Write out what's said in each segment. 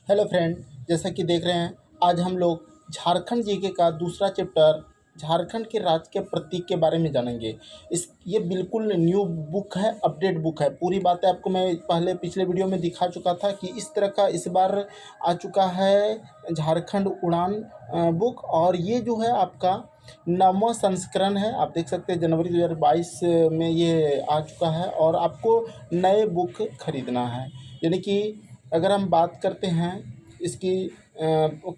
Hello friend, जैसा कि देख रहे हैं आज हम लोग झारखंड जीके का दूसरा चैप्टर झारखंड के राज्य के प्रतीक के बारे में जानेंगे। ये बिल्कुल न्यू बुक है, अपडेट बुक है। पूरी बातें आपको मैं पहले पिछले वीडियो में दिखा चुका था कि इस तरह का इस बार आ चुका है झारखंड उड़ान बुक। और ये जो है आपका 9वां संस्करण है। आप देख सकते हैं जनवरी 2022 में ये आ चुका है और आपको नए बुक खरीदना है। यानी कि अगर हम बात करते हैं इसकी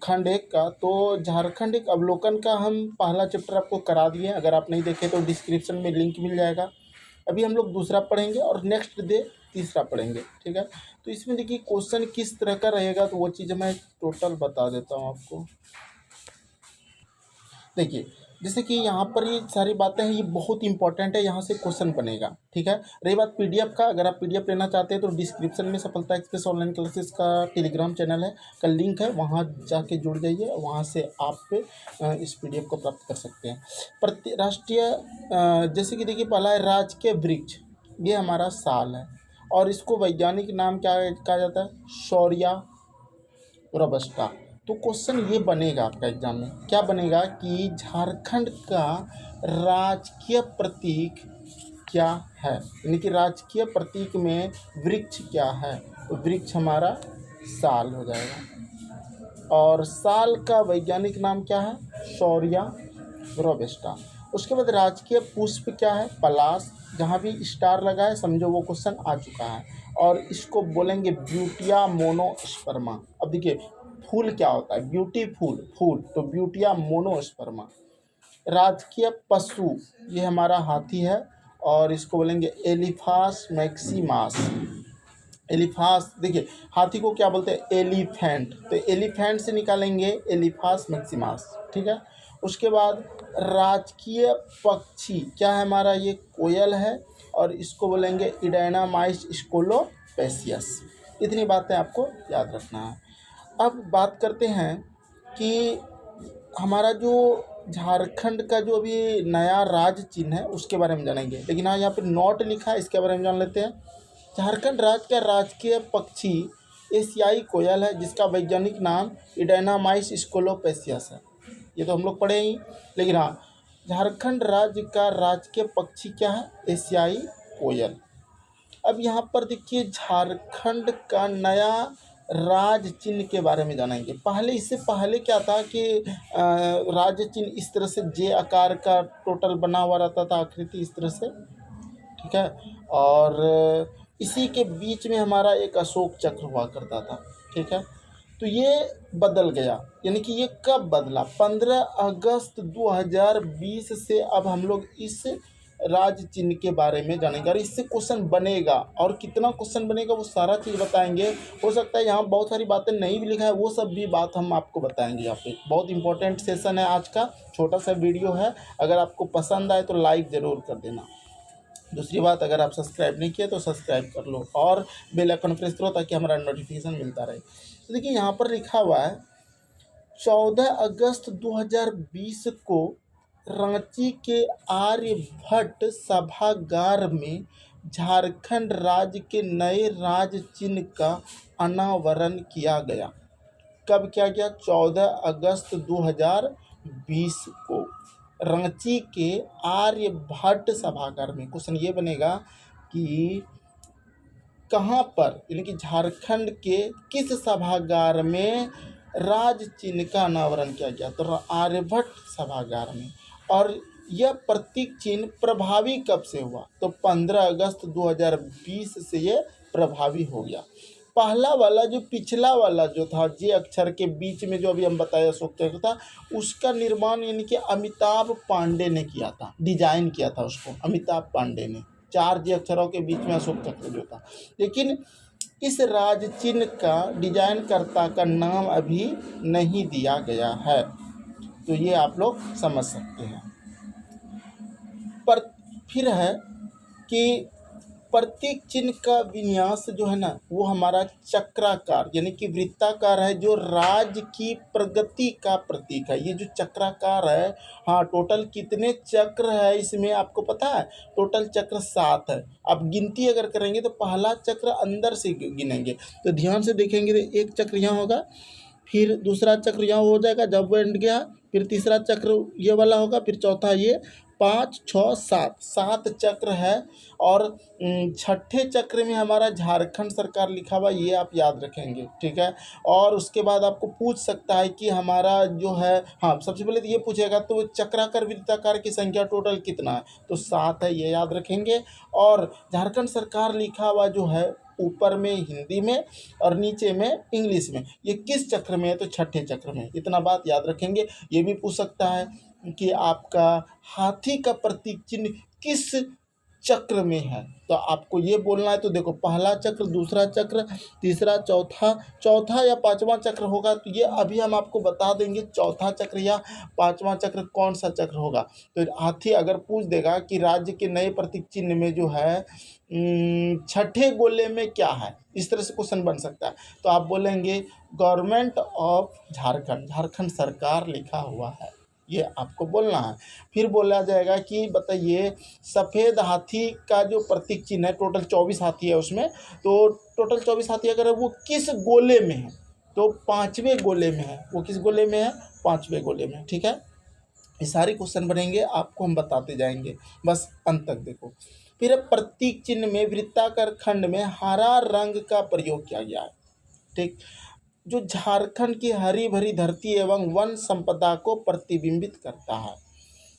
खंड एक का, तो झारखंड एक अवलोकन का हम पहला चैप्टर आपको करा दिए। अगर आप नहीं देखे तो डिस्क्रिप्शन में लिंक मिल जाएगा। अभी हम लोग दूसरा पढ़ेंगे और नेक्स्ट डे तीसरा पढ़ेंगे, ठीक है। तो इसमें देखिए क्वेश्चन किस तरह का रहेगा, तो वो चीज़ मैं टोटल बता देता हूँ आपको। देखिए, जैसे कि यहाँ पर ये सारी बातें हैं, ये बहुत इंपॉर्टेंट है, यहाँ से क्वेश्चन बनेगा, ठीक है। रही बात पीडीएफ का, अगर आप पीडीएफ लेना चाहते हैं तो डिस्क्रिप्शन में सफलता एक्सप्रेस ऑनलाइन क्लासेस का टेलीग्राम चैनल है का लिंक है, वहाँ जाके जुड़ जाइए। वहाँ से आप इस पीडीएफ को प्राप्त कर सकते हैं। राष्ट्रीय जैसे कि देखिए पहला है राजकीय वृक्ष, ये हमारा साल है और इसको वैज्ञानिक नाम क्या कहा जाता है? शौर्या रोबस्टा। तो क्वेश्चन ये बनेगा आपका एग्जाम में, क्या बनेगा कि झारखंड का राजकीय प्रतीक क्या है, यानी कि राजकीय प्रतीक में वृक्ष क्या है? तो वृक्ष हमारा साल हो जाएगा और साल का वैज्ञानिक नाम क्या है? शौर्या रोबस्टा। उसके बाद राजकीय पुष्प क्या है? पलाश। जहाँ भी स्टार लगा है समझो वो क्वेश्चन आ चुका है। और इसको बोलेंगे ब्यूटिया मोनोस्पर्मा। अब देखिए फूल क्या होता है? ब्यूटीफुल फूल, तो ब्यूटिया मोनोस्पर्मा। राजकीय पशु ये हमारा हाथी है और इसको बोलेंगे एलिफास मैक्सिमास। एलिफास, देखिए हाथी को क्या बोलते हैं? एलिफेंट, तो एलिफेंट से निकालेंगे एलिफास मैक्सिमास, ठीक है। उसके बाद राजकीय पक्षी क्या है हमारा? ये कोयल है और इसको बोलेंगे इडेनामाइस स्कोलोपेसियस। इतनी बातें आपको याद रखना है। अब बात करते हैं कि हमारा जो झारखंड का जो अभी नया राज्य चिन्ह है उसके बारे में जानेंगे, लेकिन हाँ यहाँ पे नोट लिखा है, इसके बारे में जान लेते हैं। झारखंड राज्य का राजकीय पक्षी एशियाई कोयल है, जिसका वैज्ञानिक नाम इडेनामाइस स्कोलोपेसियस है। ये तो हम लोग पढ़े ही, लेकिन हाँ झारखंड राज्य का राजकीय पक्षी क्या है? एशियाई कोयल। अब यहाँ पर देखिए झारखंड का नया राज्य चिन्ह के बारे में जानेंगे। पहले इससे पहले क्या था कि राज्य चिन्ह इस तरह से जे आकार का टोटल बना हुआ रहता था, आकृति इस तरह से, ठीक है। और इसी के बीच में हमारा एक अशोक चक्र हुआ करता था, ठीक है। तो ये बदल गया, यानी कि ये कब बदला? 15 अगस्त 2020 से अब हम लोग इस राज्य चिन्ह के बारे में जानेंगे और इससे क्वेश्चन बनेगा। और कितना क्वेश्चन बनेगा वो सारा चीज़ बताएंगे। हो सकता है यहाँ बहुत सारी बातें नहीं भी लिखा है, वो सब भी बात हम आपको बताएंगे। यहाँ पे बहुत इंपॉर्टेंट सेशन है आज का, छोटा सा वीडियो है। अगर आपको पसंद आए तो लाइक ज़रूर कर देना। दूसरी बात, अगर आप सब्सक्राइब नहीं किए तो सब्सक्राइब कर लो और बेल आइकन प्रेस करो ताकि हमारा नोटिफिकेशन मिलता रहे। तो देखिए यहाँ पर लिखा हुआ है 14 अगस्त 2020 को रांची के आर्यभट्ट सभागार में झारखंड राज्य के नए राज्य चिन्ह का अनावरण किया गया। कब किया गया? 14 अगस्त 2020 को रांची के आर्यभट्ट सभागार में। क्वेश्चन ये बनेगा कि कहाँ पर, यानी कि झारखंड के किस सभागार में राज्य चिन्ह का अनावरण किया गया? तो आर्यभट्ट सभागार में। और यह प्रतीक चिन्ह प्रभावी कब से हुआ? तो 15 अगस्त 2020 से ये प्रभावी हो गया। पहला वाला जो पिछला वाला जो था जे अक्षर के बीच में जो अभी हम बताया अशोक चक्र था, उसका निर्माण यानी कि अमिताभ पांडे ने किया था, डिजाइन किया था उसको अमिताभ पांडे ने। 4 जे अक्षरों के बीच में अशोक चक्र जो था। लेकिन इस राज्य चिन्ह का डिजाइनकर्ता का नाम अभी नहीं दिया गया है, तो ये आप लोग समझ सकते हैं। पर फिर है कि प्रतीक चिन्ह का विन्यास जो है ना वो हमारा चक्राकार यानी कि वृत्ताकार है, जो राज्य की प्रगति का प्रतीक है। ये जो चक्राकार है, हाँ, टोटल कितने चक्र है इसमें आपको पता है? टोटल चक्र 7 है। आप गिनती अगर करेंगे तो पहला चक्र अंदर से गिनेंगे, तो ध्यान से देखेंगे तो एक चक्र यहाँ होगा, फिर दूसरा चक्र यहाँ हो जाएगा जब वो एंड गया, फिर तीसरा चक्र ये वाला होगा, फिर चौथा ये, 5 6 7 7 चक्र है। और छठे चक्र में हमारा झारखंड सरकार लिखा हुआ, ये आप याद रखेंगे, ठीक है। और उसके बाद आपको पूछ सकता है कि हमारा जो है, हाँ, सबसे पहले तो ये पूछेगा तो चक्राकार वृत्ताकार की संख्या टोटल कितना है, तो 7 है, ये याद रखेंगे। और झारखंड सरकार लिखा हुआ जो है ऊपर में हिंदी में और नीचे में इंग्लिश में, ये किस चक्र में है, तो छठे चक्र में, इतना बात याद रखेंगे। ये भी पूछ सकता है कि आपका हाथी का प्रतीक चिन्ह किस चक्र में है, तो आपको ये बोलना है। तो देखो, पहला चक्र, दूसरा चक्र, तीसरा, चौथा या पांचवा चक्र होगा, तो ये अभी हम आपको बता देंगे चौथा चक्र या पांचवा चक्र कौन सा चक्र होगा। तो हाथी अगर पूछ देगा कि राज्य के नए प्रतीक चिन्ह में जो है छठे गोले में क्या है, इस तरह से क्वेश्चन बन सकता है, तो आप बोलेंगे गवर्नमेंट ऑफ झारखंड, झारखंड सरकार लिखा हुआ है, ये आपको बोलना है। फिर बोला जाएगा कि बताइए सफ़ेद हाथी का जो प्रतीक चिन्ह है, टोटल 24 हाथी है उसमें, तो टोटल 24 हाथी अगर वो किस गोले में है, तो 5वें गोले में है। वो किस गोले में है? 5वें गोले में, ठीक है। ये सारे क्वेश्चन बनेंगे, आपको हम बताते जाएंगे, बस अंत तक देखो। फिर प्रतीक चिन्ह में वृत्ताकार खंड में हरा रंग का प्रयोग किया गया है, ठीक, जो झारखंड की हरी भरी धरती एवं वन संपदा को प्रतिबिंबित करता है।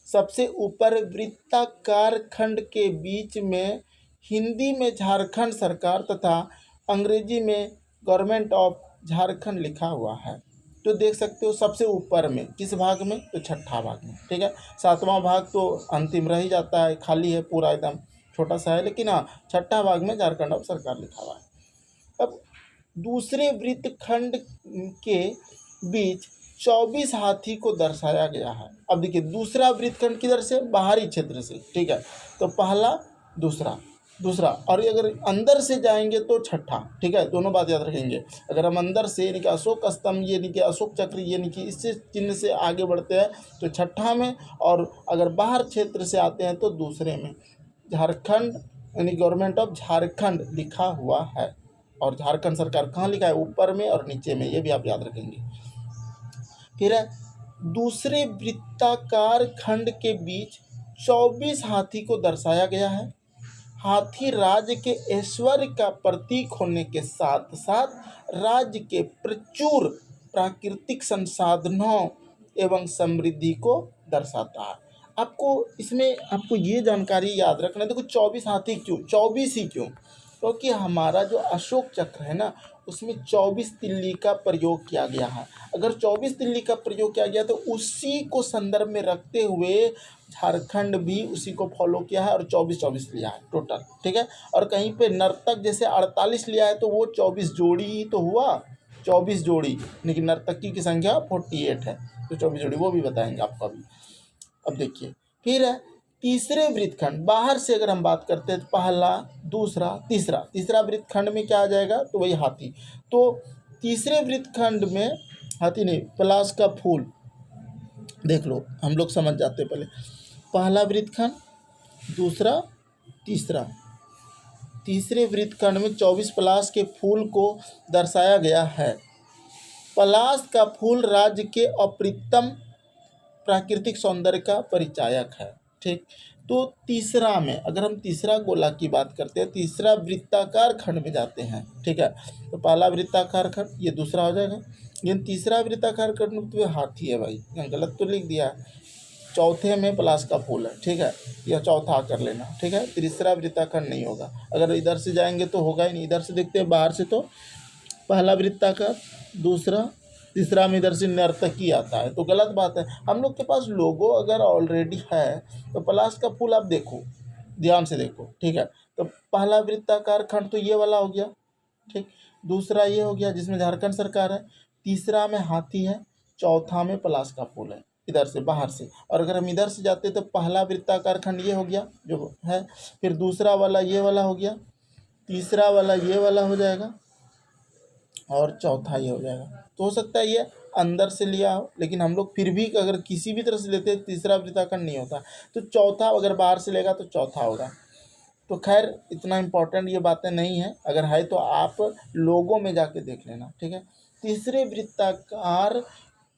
सबसे ऊपर वृत्ताकार खंड के बीच में हिंदी में झारखंड सरकार तथा अंग्रेजी में गवर्नमेंट ऑफ झारखंड लिखा हुआ है। तो देख सकते हो सबसे ऊपर में किस भाग में, तो छठा भाग में, ठीक है। सातवां भाग तो अंतिम रह ही जाता है, खाली है पूरा, एकदम छोटा सा है, लेकिन हाँ, छठा भाग में झारखंड ऑफ सरकार लिखा हुआ है। अब दूसरे वृत्तखंड के बीच 24 हाथी को दर्शाया गया है। अब देखिए, दूसरा वृत्तखंड किधर से? बाहरी क्षेत्र से, ठीक है। तो पहला, दूसरा, और अगर अंदर से जाएंगे तो छठा, ठीक है। दोनों बात याद रखेंगे। अगर हम अंदर से यानी कि अशोक स्तंभ यानी कि अशोक चक्र यानी कि इससे चिन्ह से आगे बढ़ते हैं तो छठा में, और अगर बाहर क्षेत्र से आते हैं तो दूसरे में। झारखंड यानी गवर्नमेंट ऑफ झारखंड लिखा हुआ है, और झारखंड सरकार कहाँ लिखा है? ऊपर में और नीचे में, ये भी आप याद रखेंगे। फिर दूसरे वृत्ताकार खंड के बीच 24 हाथी को दर्शाया गया है। हाथी राज्य के ऐश्वर्य का प्रतीक होने के साथ साथ राज्य के प्रचुर प्राकृतिक संसाधनों एवं समृद्धि को दर्शाता है। आपको इसमें आपको ये जानकारी याद रखना है। देखो, 24 हाथी क्यों, 24 ही क्यों? क्योंकि हमारा जो अशोक चक्र है ना, उसमें 24 तिल्ली का प्रयोग किया गया है। अगर 24 तिल्ली का प्रयोग किया गया तो उसी को संदर्भ में रखते हुए झारखंड भी उसी को फॉलो किया है और 24 लिया है टोटल, ठीक है। और कहीं पे नर्तक जैसे 48 लिया है तो वो 24 जोड़ी ही तो हुआ, 24 जोड़ी, लेकिन नर्तकी की संख्या 48 है, तो 24 जोड़ी, वो भी बताएंगे आपको अभी। अब देखिए, फिर है तीसरे वृत्तखंड, बाहर से अगर हम बात करते हैं तो पहला, दूसरा, तीसरा वृत्तखंड में क्या आ जाएगा? तो वही हाथी। तो तीसरे वृत्तखंड में हाथी नहीं, पलाश का फूल देख लो, हम लोग समझ जाते हैं। पहले पहला वृत्तखंड, दूसरा, तीसरे वृत्तखंड में 24 पलाश के फूल को दर्शाया गया है। पलाश का फूल राज्य के अप्रतिम प्राकृतिक सौंदर्य का परिचायक है, ठीक। तो तीसरा में अगर हम तीसरा गोला की बात करते हैं, तीसरा वृत्ताकार खंड में जाते हैं, ठीक है। तो पहला वृत्ताकार खंड, ये दूसरा हो जाएगा। ये तीसरा वृत्ताकार खंड तो हाथी है भाई, यहाँ गलत तो लिख दिया है। चौथे में पलाश का फूल है, ठीक है, यह चौथा कर लेना, ठीक है। तीसरा वृत्ताखंड नहीं होगा। अगर इधर से जाएंगे तो होगा ही नहीं। इधर से देखते हैं बाहर से, तो पहला वृत्ताकार, दूसरा, तीसरा में इधर से नर्तकी आता है, तो गलत बात है। हम लोग के पास लोगो अगर ऑलरेडी है तो पलाश का फूल आप देखो, ध्यान से देखो, ठीक है। तो पहला वृत्ताकार खंड तो ये वाला हो गया, ठीक। दूसरा ये हो गया जिसमें झारखंड सरकार है, तीसरा में हाथी है, चौथा में पलाश का फूल है। इधर से बाहर से, और अगर हम इधर से जाते तो पहला वृत्ताकार खंड ये हो गया जो है, फिर दूसरा वाला ये वाला हो गया, तीसरा वाला ये वाला हो जाएगा, और चौथा ये हो जाएगा। तो हो सकता है ये अंदर से लिया हो, लेकिन हम लोग फिर भी अगर किसी भी तरह से लेते हैं तीसरा वृत्ताखंड नहीं होता, तो चौथा अगर बाहर से लेगा तो चौथा होगा। तो खैर इतना इम्पोर्टेंट ये बातें नहीं है, अगर है तो आप लोगों में जाके देख लेना, ठीक है। तीसरे वृत्ताकार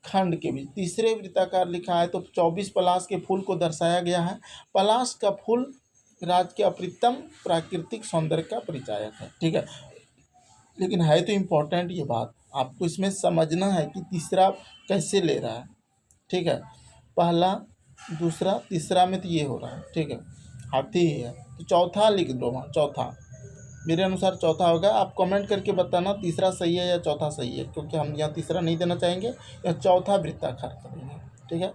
खंड के बीच, तीसरे वृत्ताकार लिखा है तो 24 पलाश के फूल को दर्शाया गया है। पलाश का फूल राज्य के अप्रतिम प्राकृतिक सौंदर्य का परिचायक है, ठीक है। लेकिन है तो इम्पोर्टेंट ये बात, आपको इसमें समझना है कि तीसरा कैसे ले रहा है, ठीक है। पहला, दूसरा, तीसरा में तो ये हो रहा है, ठीक है, हाथी ही है, तो चौथा लिख दो वहाँ, चौथा मेरे अनुसार चौथा होगा। आप कमेंट करके बताना तीसरा सही है या चौथा सही है, क्योंकि हम यहाँ तीसरा नहीं देना चाहेंगे, या चौथा वृत्ताकार करेंगे, ठीक है।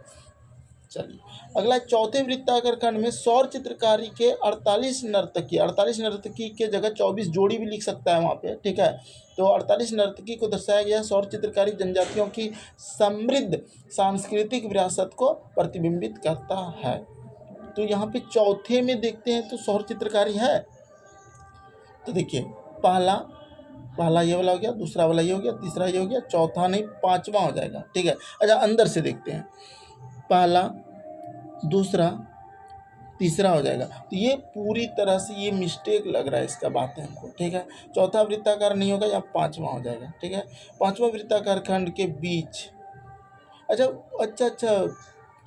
चलिए अगला, चौथे वृत्ताकार खंड में सौर चित्रकारी के 48 नर्तकी, 48 नर्तकी के जगह 24 जोड़ी भी लिख सकता है वहाँ पे, ठीक है। तो 48 नर्तकी को दर्शाया गया। सौर चित्रकारी जनजातियों की समृद्ध सांस्कृतिक विरासत को प्रतिबिंबित करता है। तो यहाँ पे चौथे में देखते हैं तो सौर चित्रकारी है। तो देखिए पहला ये वाला हो गया, दूसरा वाला ये हो गया, तीसरा ये हो गया, चौथा नहीं पांचवा हो जाएगा, ठीक है। अच्छा अंदर से देखते हैं, पहला, दूसरा, तीसरा हो जाएगा। तो ये पूरी तरह से ये मिस्टेक लग रहा है इसका बात है हमको, ठीक है। चौथा वृत्ताकार नहीं होगा, यहाँ पांचवा हो जाएगा, ठीक है। पांचवा वृत्ताकार खंड के बीच, अच्छा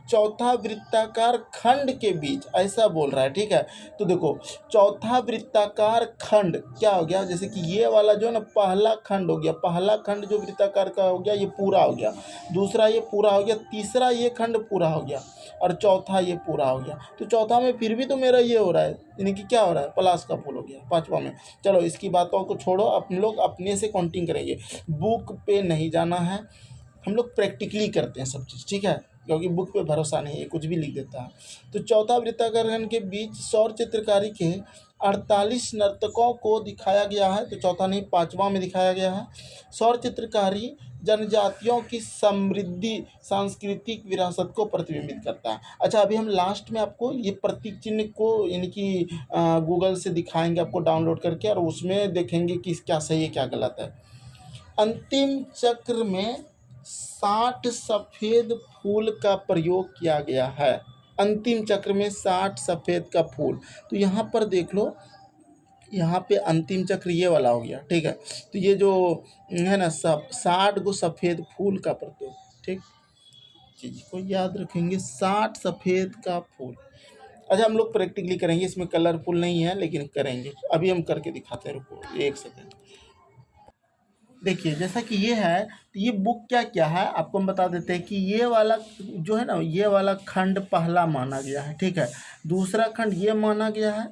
चौथा वृत्ताकार खंड के बीच ऐसा बोल रहा है, ठीक है। तो देखो चौथा वृत्ताकार खंड क्या हो गया, जैसे कि ये वाला जो है ना पहला खंड हो गया, पहला खंड जो वृत्ताकार का हो गया ये पूरा हो गया, दूसरा ये पूरा हो गया, तीसरा ये खंड पूरा हो गया, और चौथा ये पूरा हो गया। तो चौथा में फिर भी तो मेरा ये हो रहा है, यानी कि क्या हो रहा है, पलाश का फूल हो गया पांचवा में। चलो इसकी बातों को छोड़ो, अपन लोग अपने से काउंटिंग करेंगे, बुक पे नहीं जाना है, हम लोग प्रैक्टिकली करते हैं सब चीज़, ठीक है, क्योंकि बुक पे भरोसा नहीं है, कुछ भी लिख देता है। तो चौथा वृत्ताकार खंड के बीच सौर चित्रकारी के 48 नर्तकों को दिखाया गया है, तो चौथा नहीं पांचवा में दिखाया गया है। सौर चित्रकारी जनजातियों की समृद्धि सांस्कृतिक विरासत को प्रतिबिंबित करता है। अच्छा अभी हम लास्ट में आपको ये प्रतीक चिन्ह को यानी कि गूगल से दिखाएंगे आपको डाउनलोड करके, और उसमें देखेंगे कि क्या सही है क्या गलत है। अंतिम चक्र में 60 सफ़ेद फूल का प्रयोग किया गया है। अंतिम चक्र में 60 सफ़ेद का फूल, तो यहाँ पर देख लो, यहाँ पे अंतिम चक्र ये वाला हो गया, ठीक है। तो ये जो है ना सब 60 गो सफ़ेद फूल का प्रयोग, ठीक, चीज़ को याद रखेंगे, 60 सफ़ेद का फूल। अच्छा हम लोग प्रैक्टिकली करेंगे, इसमें कलरफुल नहीं है लेकिन करेंगे, अभी हम करके दिखाते हैं, रुको एक सेकेंड। देखिए जैसा कि ये है, तो ये बुक क्या क्या है आपको हम बता देते हैं कि ये वाला जो है ना, ये वाला खंड पहला माना गया है, ठीक है। दूसरा खंड ये माना गया है,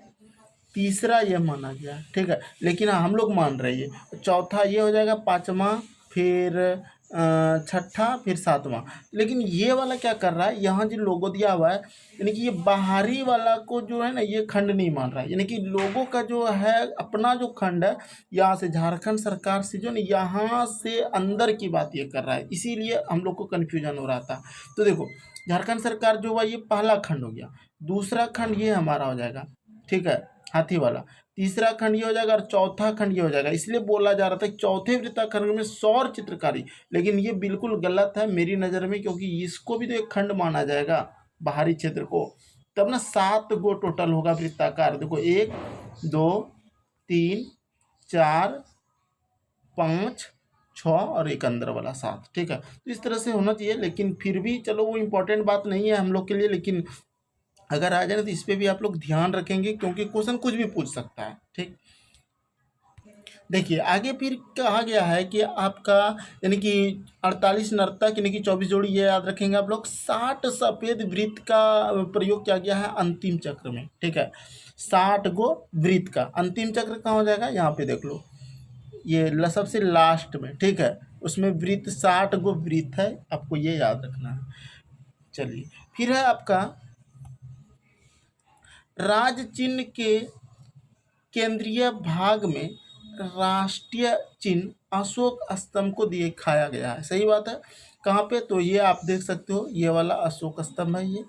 तीसरा ये माना गया है, ठीक है। लेकिन हम लोग मान रहे हैं चौथा ये हो जाएगा, पाँचवा, फिर छठा, फिर सातवां। लेकिन ये वाला क्या कर रहा है, यहाँ जो लोगो दिया हुआ है, यानी कि ये बाहरी वाला को जो है ना ये खंड नहीं मान रहा है, यानी कि लोगों का जो है अपना जो खंड है, यहाँ से झारखंड सरकार से जो ना यहाँ से अंदर की बात ये कर रहा है, इसीलिए हम लोग को कन्फ्यूजन हो रहा था। तो देखो झारखंड सरकार जो हुआ ये पहला खंड हो गया, दूसरा खंड ये हमारा हो जाएगा, ठीक है, हाथी वाला, तीसरा खंड ये हो जाएगा, और चौथा खंड ये हो जाएगा। इसलिए बोला जा रहा था कि चौथे वृत्ताखंड में सौर चित्रकारी, लेकिन ये बिल्कुल गलत है मेरी नज़र में, क्योंकि इसको भी तो एक खंड माना जाएगा बाहरी क्षेत्र को, तब ना 7 गो टोटल होगा वृत्ताकार। देखो 1 2 3 4 5 6 और एक अंदर वाला 7, ठीक है। तो इस तरह से होना चाहिए, लेकिन फिर भी चलो वो इम्पोर्टेंट बात नहीं है हम लोग के लिए, लेकिन अगर आ जाए तो इस पर भी आप लोग ध्यान रखेंगे, क्योंकि क्वेश्चन कुछ भी पूछ सकता है, ठीक। देखिए आगे फिर कहा गया है कि आपका यानी कि 48 नर्तक यानी कि 24 जोड़ी, ये याद रखेंगे आप लोग। 60 सफ़ेद वृत्त का प्रयोग किया गया है अंतिम चक्र में, ठीक है। 60 गो वृत्त का अंतिम चक्र कहाँ हो जाएगा, यहाँ पे देख लो, ये सबसे लास्ट में, ठीक है, उसमें वृत्त 60 गो वृत्त है, आपको ये याद रखना है। चलिए फिर है आपका राज चिन्ह के केंद्रीय भाग में राष्ट्रीय चिन्ह अशोक स्तंभ को दिखाया गया है, सही बात है। कहाँ पे, तो ये आप देख सकते हो, ये वाला अशोक स्तंभ है ये।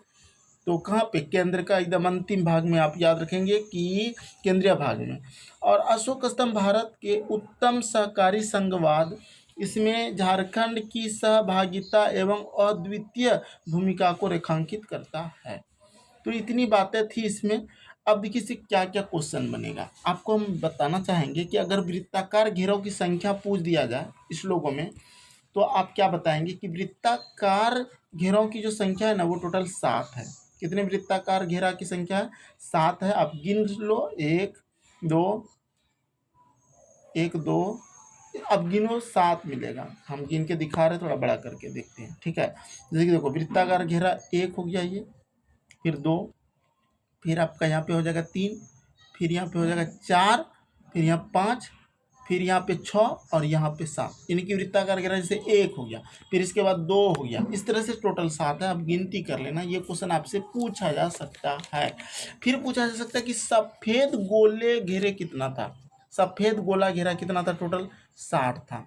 तो कहाँ पे, केंद्र का एकदम अंतिम भाग में आप याद रखेंगे कि केंद्रीय भाग में। और अशोक स्तंभ भारत के उत्तम सहकारी संघवाद, इसमें झारखंड की सहभागिता एवं अद्वितीय भूमिका को रेखांकित करता है। तो इतनी बातें थी इसमें। अब देखिए इससे क्या क्या क्वेश्चन बनेगा, आपको हम बताना चाहेंगे कि अगर वृत्ताकार घेराव की संख्या पूछ दिया जाए इस लोगों में, तो आप क्या बताएंगे कि वृत्ताकार घेराव की जो संख्या है ना वो टोटल 7 है। कितने वृत्ताकार घेरा की संख्या है, 7 है। आप गिन लो, 1 2 1 2, अब गिनो 7 मिलेगा। हम गिन के दिखा रहे हैं, थोड़ा बड़ा करके देखते हैं, ठीक है। जैसे कि देखो वृत्ताकार घेरा 1 हो गया ये, फिर 2, फिर आपका यहाँ पे हो जाएगा 3, फिर यहाँ पे हो जाएगा 4, फिर यहाँ 5, फिर यहाँ पे 6 और यहाँ पे 7, यानी कि वृत्ताकार घेरा जैसे 1 हो गया, फिर इसके बाद 2 हो गया, इस तरह से टोटल 7 है। आप गिनती कर लेना, ये क्वेश्चन आपसे पूछा जा सकता है। फिर पूछा जा सकता है कि सफ़ेद गोले घेरे कितना था, सफ़ेद गोला घेरा कितना था, टोटल 60 था।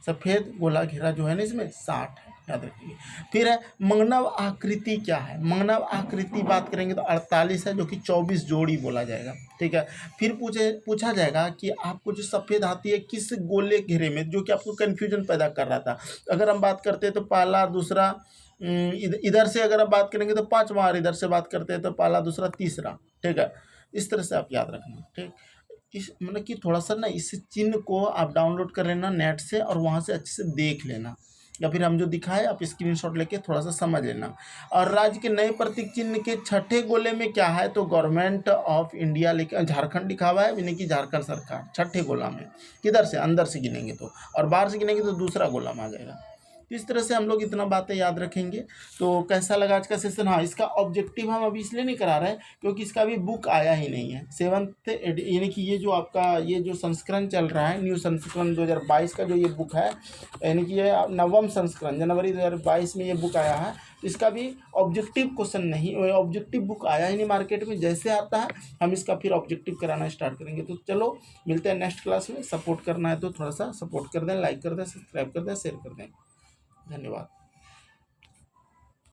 सफ़ेद गोला घेरा जो है ना इसमें 60 है, याद रखिए। फिर है मंगनव आकृति क्या है, मंगनव आकृति बात करेंगे तो 48 है, जो कि 24 जोड़ी बोला जाएगा, ठीक है। फिर पूछा जाएगा कि आपको जो सफ़ेद हाथी है किस गोले घेरे में, जो कि आपको कन्फ्यूजन पैदा कर रहा था। अगर हम बात करते हैं तो पहला दूसरा, इधर से अगर आप बात करेंगे तो 5वां, और इधर से बात करते हैं तो पहला दूसरा तीसरा, ठीक है। इस तरह से आप याद रखना, ठीक। इस मतलब कि थोड़ा सा ना इस चिन्ह को आप डाउनलोड कर लेना नेट से, और वहाँ से अच्छे से देख लेना, या फिर हम जो दिखाए आप स्क्रीनशॉट लेके थोड़ा सा समझ लेना। और राज्य के नए प्रतीक चिन्ह के छठे गोले में क्या है, तो गवर्नमेंट ऑफ इंडिया लिखा, झारखंड लिखा हुआ है, यानी कि झारखंड सरकार छठे गोला में। किधर से, अंदर से गिनेंगे तो, और बाहर से गिनेंगे तो दूसरा गोला में आ जाएगा। तो इस तरह से हम लोग इतना बातें याद रखेंगे। तो कैसा लगा आज का सेशन। हाँ, इसका ऑब्जेक्टिव हम अभी इसलिए नहीं करा रहे हैं क्योंकि इसका अभी बुक आया ही नहीं है 7th यानी कि ये जो आपका ये जो संस्करण चल रहा है, न्यू संस्करण 2022 का जो ये बुक है, यानी कि ये 9वां संस्करण जनवरी 2022 में ये बुक आया है। तो इसका भी ऑब्जेक्टिव क्वेश्चन नहीं, ऑब्जेक्टिव बुक आया ही नहीं मार्केट में। जैसे आता है हम इसका फिर ऑब्जेक्टिव कराना स्टार्ट करेंगे। तो चलो मिलते हैं नेक्स्ट क्लास में। सपोर्ट करना है तो थोड़ा सा सपोर्ट कर दें, लाइक कर दें, सब्सक्राइब कर दें, शेयर कर दें। धन्यवाद।